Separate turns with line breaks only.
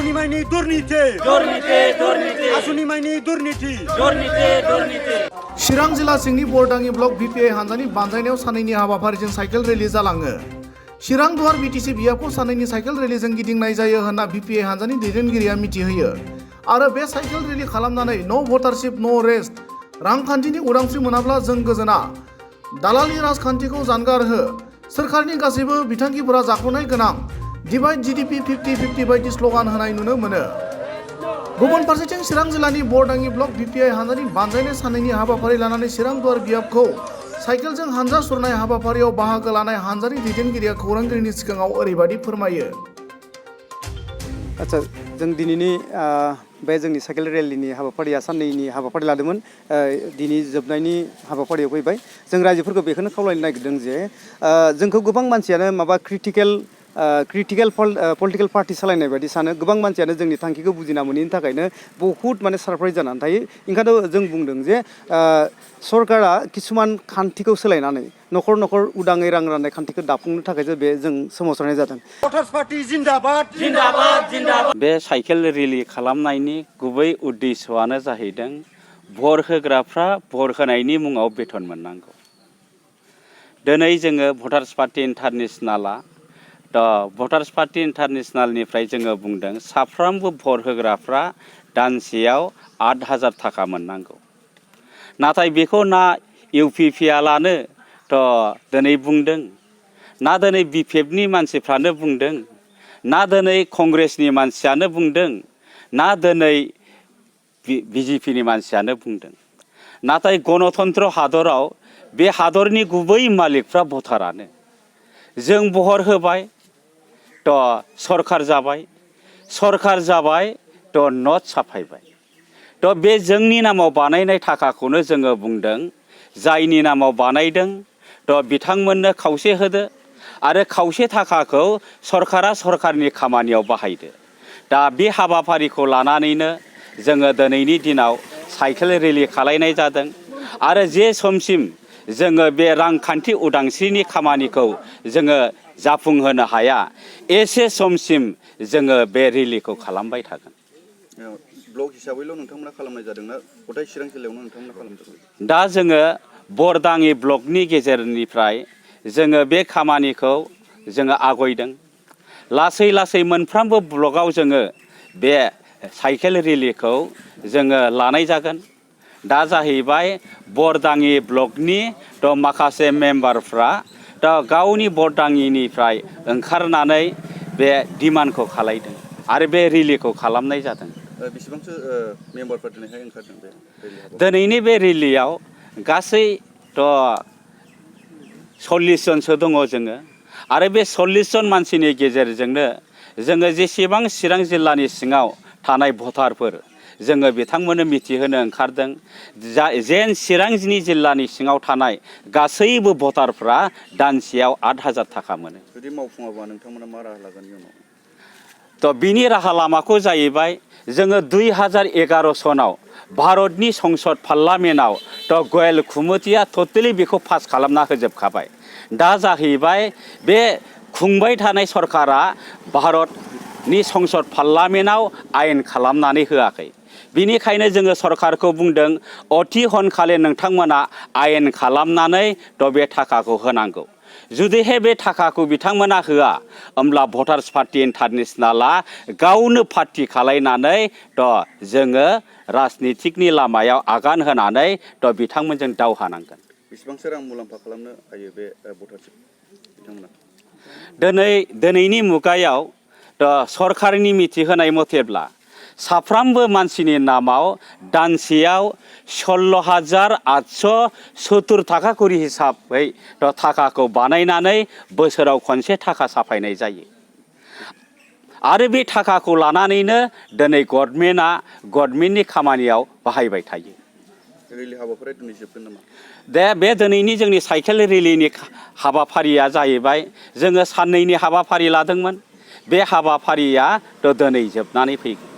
आसुनि माइनि दुर्नीति आसुनि माइनि दुर्नीति
चिरां जिल्ला सिंनि बरदाङि ब्लक भिपिआइ हानजानि बानजायनायाव सानैनि हाबाफारिजों साइकेल रेली जालाङो। चिरां दुवार बिटिसि बियाबखौ सानैनि साइकेल रेलीजों गिदिंनाय जायो होनना भिपिआइ हानजानि दैदेनगिरिया मिथिहोयो आरो बे साइकेल रेली खालामनानै नो भटारशिप नो रेस्ट रांखान्थिनि उदांस्रि मोनाब्ला जों गोजोना दालालि राजखान्थिखौ जानगार हो सोरखारनि गासैबो बिथांखिफोरा जाख्ल'नाय गोनां डिवाइड जीडीपी 50-50 बायदि स्ल'गान होनाय नुनो मोनो। गुबुन फारसेथिं चिरां जिल्लानि बरदाङि ब्लक भिपिआइ हानजानि बानजायनाय सानैनि हाबाफारि लानानै चिरां दुवार बियाबखौ साइकेलजों हानजा सुरनाय हाबाफारियाव बाहागो लानाय हानजानि दैदेनगिरिया खौरांगिरिनि सिगाङाव ओरैबायदि फोरमायो।
आच्छा जों दिनैनि बे जोंनि साइकेल रेलीनि हाबाफारिया साननैनि हाबाफारि लादोंमोन दिनै जोबनायनि हाबाफारियाव फैबाय। जों रायजोफोरखौ बेखौनो खावलायनो नागिरदों जे जोंखौ गोबां मानसियानो माबा क्रिटिकेल पलिटिकल पार्टी सालायनाय बायदि सानो गोबां मानसियानो जोंनि थांखिखौ बुजिना मोनैनि थाखायनो बहुत माने सारप्राइज जानानै थायो। ओंखायनो जों बुंदों जे सरकारा किसुमान खान्थिखौ सोलायनानै न'खर न'खर उदाङै रां राननाय खान्थिखौ दाफुंनो थाखायसो बे जों सोमावसारनाय जादों।
भटार्स पार्टी जिन्दाबाद जिन्दाबाद जिन्दाबाद।
बे साइकेल रेली खालामनायनि गुबै उद्देश्यआनो जाहैदों भट होग्राफ्रा भट होनायनि मुङाव बेथन मोननांगौ। दिनै जोङो भटार्स पार्टी इन्टारनेशनेला भटार्स पार्टी इन्टारनेशनेलनिफ्राय जोङो बुंदों साफ्रोमबो भट होग्राफ्रा दानसेयाव 8,000 थाखा मोननांगौ। नाथाय बेखौ ना इउपिपिएलानो दिनै बुंदों ना दिनै बिपिएफनि मानसिफ्रानो बुंदों ना दिनै कंग्रेसनि मानसियानो बुंदों ना दिनै बिजेपिनि मानसियानो बुंदों। नाथाय गणतन्त्र हादराव बे हादरनि गुबै मालिकफ्रा भटारानो। जों भट होबाय सरकार जाबाय नट साफायबाय बे जोंनि नामाव बानायनाय थाखाखौनो जोङो बुंदों जायनि नामाव बानायदों बिथांमोननो खावसे होदो आरो खावसे थाखाखौ सरकारा सरकारनि खामानियाव बाहायदो। दा बे हाबाफारिखौ लानानैनो जोङो दिनैनि दिनाव साइकेल रेली खालायनाय जादों आरो जे समसिम जोङो बे रांखान्थि उदांस्रिनि खामानिखौ जोङो जाफुंहोनो हाया एसे समसिम जोङो बे रेलीखौ खालामबाय थागोन।
ब्लक हिसाबैल' नोंथांमोना खालामनाय जादोंना गथाय चिरां जिल्लायावनो नोंथांमोना खालामदों?
दा जोङो बरदाङि ब्लकनि गेजेरनिफ्राय जोङो बे खामानिखौ जोङो आवगायदों। लासै लासै मोनफ्रोमबो ब्लकआव जोङो बे साइकेल रेलीखौ जोङो लानाय जागोन। दा जाहैबाय बरदाङि ब्लकनि माखासे मेम्बारफ्रा गावनि बरदाङिनिफ्राय ओंखारनानै बे डिमान्डखौ खालायदों आरो बे रेलीखौ खालामनाय जादों।
बेसेबांसो मेम्बारफोर दिनैहाय ओंखारदों बे रेलीयाव?
दिनैनि बे रेलीयाव गासै 40 जनसो दङ जोङो आरो बे 40 जन मानसिनि गेजेरजोंनो जोङो जेसेबां चिरां जिल्लानि सिङाव थानाय भटारफोर जोङो बिथांमोननो मिथिहोनो ओंखारदों जेन चिरां जिल्लानि सिङाव थानाय गासैबो भटारफ्रा दानसेयाव 8,000 थाखा मोनो।
जुदि मावफुङाबा नोंथांमोना मा राहा लागोन इयुनाव?
बिनि राहा लामाखौ जाहैबाय जोङो 2011 सनाव भारतनि संसद पार्लामेन्टआव गयल खुमिटिया टटेलि बेखौ पास खालामना होजोबखाबाय। दा जाहैबाय बे खुंबाय थानाय सरकारा भारतनि संसद पार्लामेन्टआव आयेन खालामनानै होआखै। बिनिखायनो जोङो सरकारखौ बुंदों अति हनखालि नोंथांमोना आयेन खालामनानै बे थाखाखौ होनांगौ। जुदिहाय बे थाखाखौ बिथांमोना होआ होमब्ला भटार्स पार्टी इन्टारनेशनेला गावनो पार्टी खालायनानै जोङो राजनितिकनि लामायाव आगान होनानै बिथांमोनजों दावहा नांगोन।
बेसेबांसो रां मुलाम्फा खालामनो हायो बे भटारशिप बिथांमोना?
दिनैनि मुगायाव सरकारनि मिथिहोनाय मथेब्ला साफ्रोमबो मानसिनि नामाव दानसेयाव 16,870 थाखा करि हिसाबै थाखाखौ बानायनानै बोसोराव खनसे थाखा साफायनाय जायो आरो बे थाखाखौ लानानैनो दिनै गभर्नमेन्टनि खामानियाव बाहायबाय थायो।
रेली हाबाफारिया दिनै जोबगोन नामा?
बे दिनैनि जोंनि साइकेल रेलीनि हाबाफारिया जाहैबाय जोङो साननैनि हाबाफारि लादोंमोन। बे हाबाफारिया दिनै जोबनानै फैगोन।